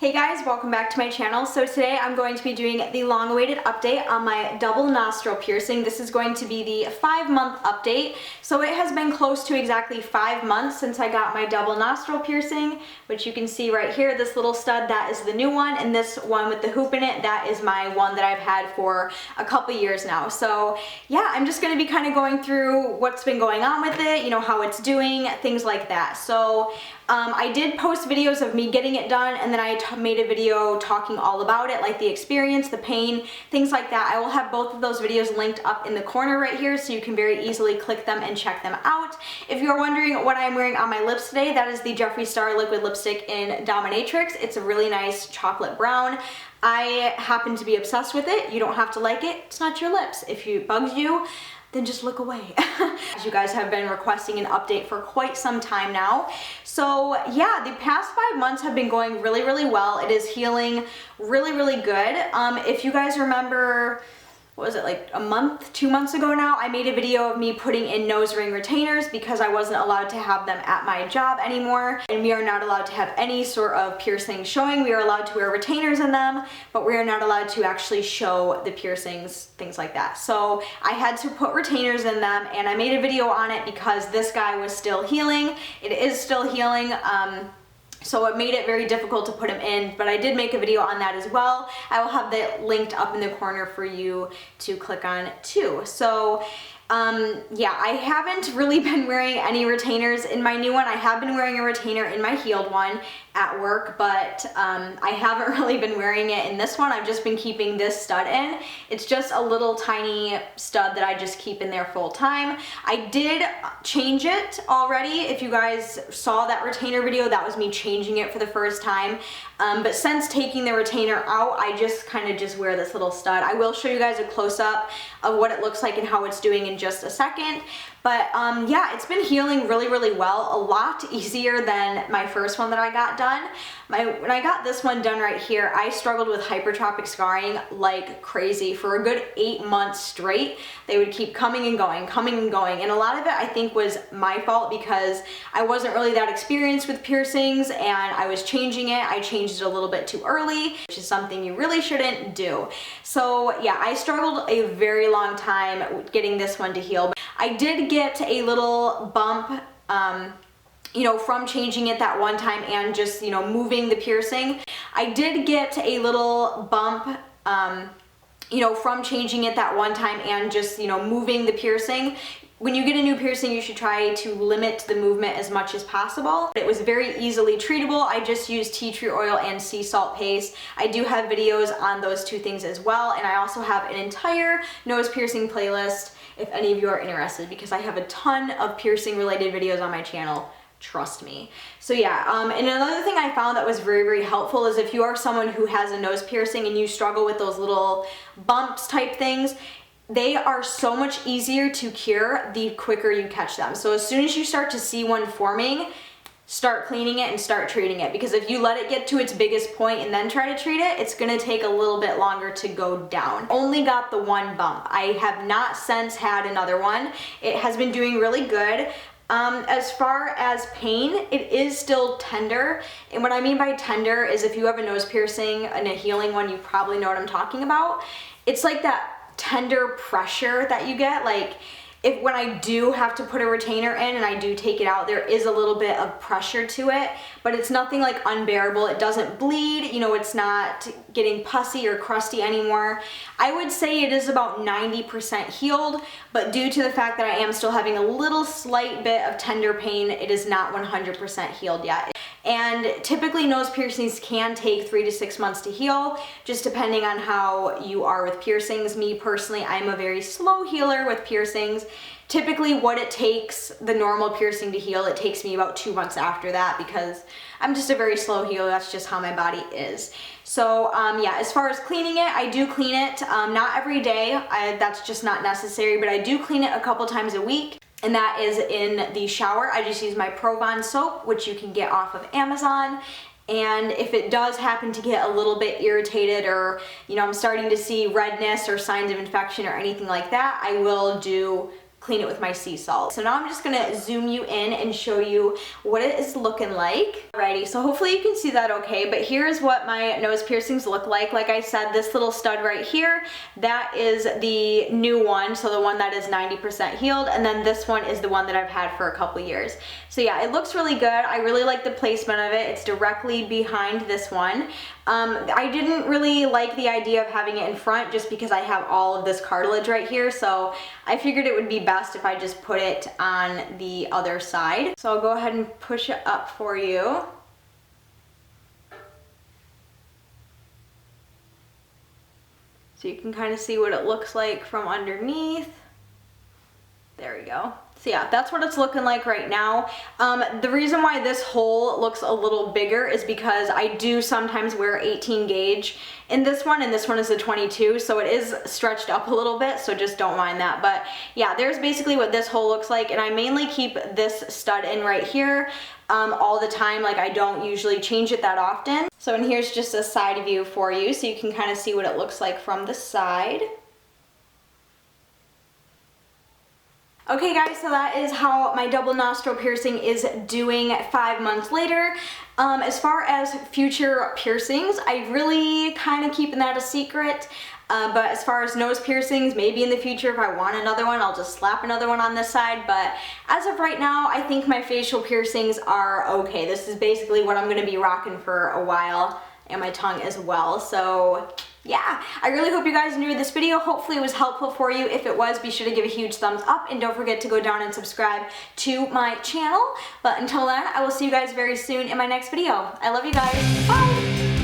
Hey guys, welcome back to my channel. So today I'm going to be doing the long-awaited update on my double nostril piercing. This is going to be the 5-month update. So it has been close to exactly 5 months since I got my double nostril piercing, which you can see right here, this little stud, that is the new one, and this one with the hoop in it, that is my one that I've had for a couple years now. So yeah, I'm just going to be kind of going through what's been going on with it, you know, how it's doing, things like that. So I did post videos of me getting it done, and then I made a video talking all about it, like the experience, the pain, things like that. I will have both of those videos linked up in the corner right here, so you can very easily click them and check them out. If you're wondering what I'm wearing on my lips today, that is the Jeffree Star liquid lipstick in Dominatrix. It's a really nice chocolate brown. I happen to be obsessed with it. You don't have to like it. It's not your lips. If it bugs you, then just look away. As you guys have been requesting an update for quite some time now. So yeah, the past 5 months have been going really, really well. It is healing really, really good. If you guys remember, what was it, like a month, 2 months ago now, I made a video of me putting in nose ring retainers because I wasn't allowed to have them at my job anymore, and we are not allowed to have any sort of piercings showing. We are allowed to wear retainers in them, but we are not allowed to actually show the piercings, things like that. So I had to put retainers in them, and I made a video on it because this guy was still healing. It is still healing. So it made it very difficult to put him in, but I did make a video on that as well. I will have that linked up in the corner for you to click on too. So yeah, I haven't really been wearing any retainers in my new one. I have been wearing a retainer in my healed one at work, but I haven't really been wearing it in this one. I've just been keeping this stud in. It's just a little tiny stud that I just keep in there full time. I did change it already. If you guys saw that retainer video, that was me changing it for the first time. But since taking the retainer out, I just kind of just wear this little stud. I will show you guys a close-up of what it looks like and how it's doing in just a second. But yeah, it's been healing really, really well. A lot easier than my first one that I got done. When I got this one done right here, I struggled with hypertrophic scarring like crazy. For a good 8 months straight, they would keep coming and going, and a lot of it I think was my fault because I wasn't really that experienced with piercings and I was changing it. I changed it a little bit too early, which is something you really shouldn't do. So yeah, I struggled a very long time getting this one to heal. I did get a little bump, you know, from changing it that one time and just, you know, moving the piercing. I did get a little bump, you know, from changing it that one time and just, you know, moving the piercing. When you get a new piercing, you should try to limit the movement as much as possible. It was very easily treatable. I just used tea tree oil and sea salt paste. I do have videos on those two things as well, and I also have an entire nose piercing playlist if any of you are interested, because I have a ton of piercing related videos on my channel. Trust me. So yeah, and another thing I found that was very, very helpful is if you are someone who has a nose piercing and you struggle with those little bumps type things, they are so much easier to cure the quicker you catch them. So as soon as you start to see one forming, start cleaning it and start treating it, because if you let it get to its biggest point and then try to treat it, it's gonna take a little bit longer to go down. Only got the one bump. I have not since had another one. It has been doing really good. As far as pain, it is still tender, and what I mean by tender is if you have a nose piercing and a healing one, you probably know what I'm talking about. It's like that tender pressure that you get, like when I do have to put a retainer in and I do take it out, there is a little bit of pressure to it, but it's nothing like unbearable. It doesn't bleed, you know, it's not getting pussy or crusty anymore. I would say it is about 90% healed, but due to the fact that I am still having a little slight bit of tender pain, it is not 100% healed yet. And typically nose piercings can take 3 to 6 months to heal, just depending on how you are with piercings. Me personally, I'm a very slow healer with piercings. Typically what it takes the normal piercing to heal, it takes me about 2 months after that because I'm just a very slow healer. That's just how my body is. So yeah, as far as cleaning it, I do clean it, not every day. That's just not necessary, but I do clean it a couple times a week. And that is in the shower. I just use my Provon soap, which you can get off of Amazon. And if it does happen to get a little bit irritated or, you know, I'm starting to see redness or signs of infection or anything like that, I will do clean it with my sea salt. So now I'm just gonna zoom you in and show you what it is looking like. Alrighty, so hopefully you can see that okay, but here's what my nose piercings look like. Like I said, this little stud right here, that is the new one, so the one that is 90% healed, and then this one is the one that I've had for a couple years. So yeah, it looks really good. I really like the placement of it. It's directly behind this one. I didn't really like the idea of having it in front just because I have all of this cartilage right here, so I figured it would be best if I just put it on the other side. So I'll go ahead and push it up for you. So you can kind of see what it looks like from underneath. There we go. So yeah, that's what it's looking like right now. The reason why this hole looks a little bigger is because I do sometimes wear 18 gauge in this one, and this one is a 22, so it is stretched up a little bit, so just don't mind that. But yeah, there's basically what this hole looks like, and I mainly keep this stud in right here all the time. Like, I don't usually change it that often. So, and here's just a side view for you, so you can kind of see what it looks like from the side. Okay guys, so that is how my double nostril piercing is doing 5 months later. As far as future piercings, I really kind of keeping that a secret. But as far as nose piercings, maybe in the future if I want another one, I'll just slap another one on this side. But as of right now, I think my facial piercings are okay. This is basically what I'm going to be rocking for a while, and my tongue as well. So yeah, I really hope you guys enjoyed this video. Hopefully it was helpful for you. If it was, be sure to give a huge thumbs up, and don't forget to go down and subscribe to my channel. But until then, I will see you guys very soon in my next video. I love you guys. Bye!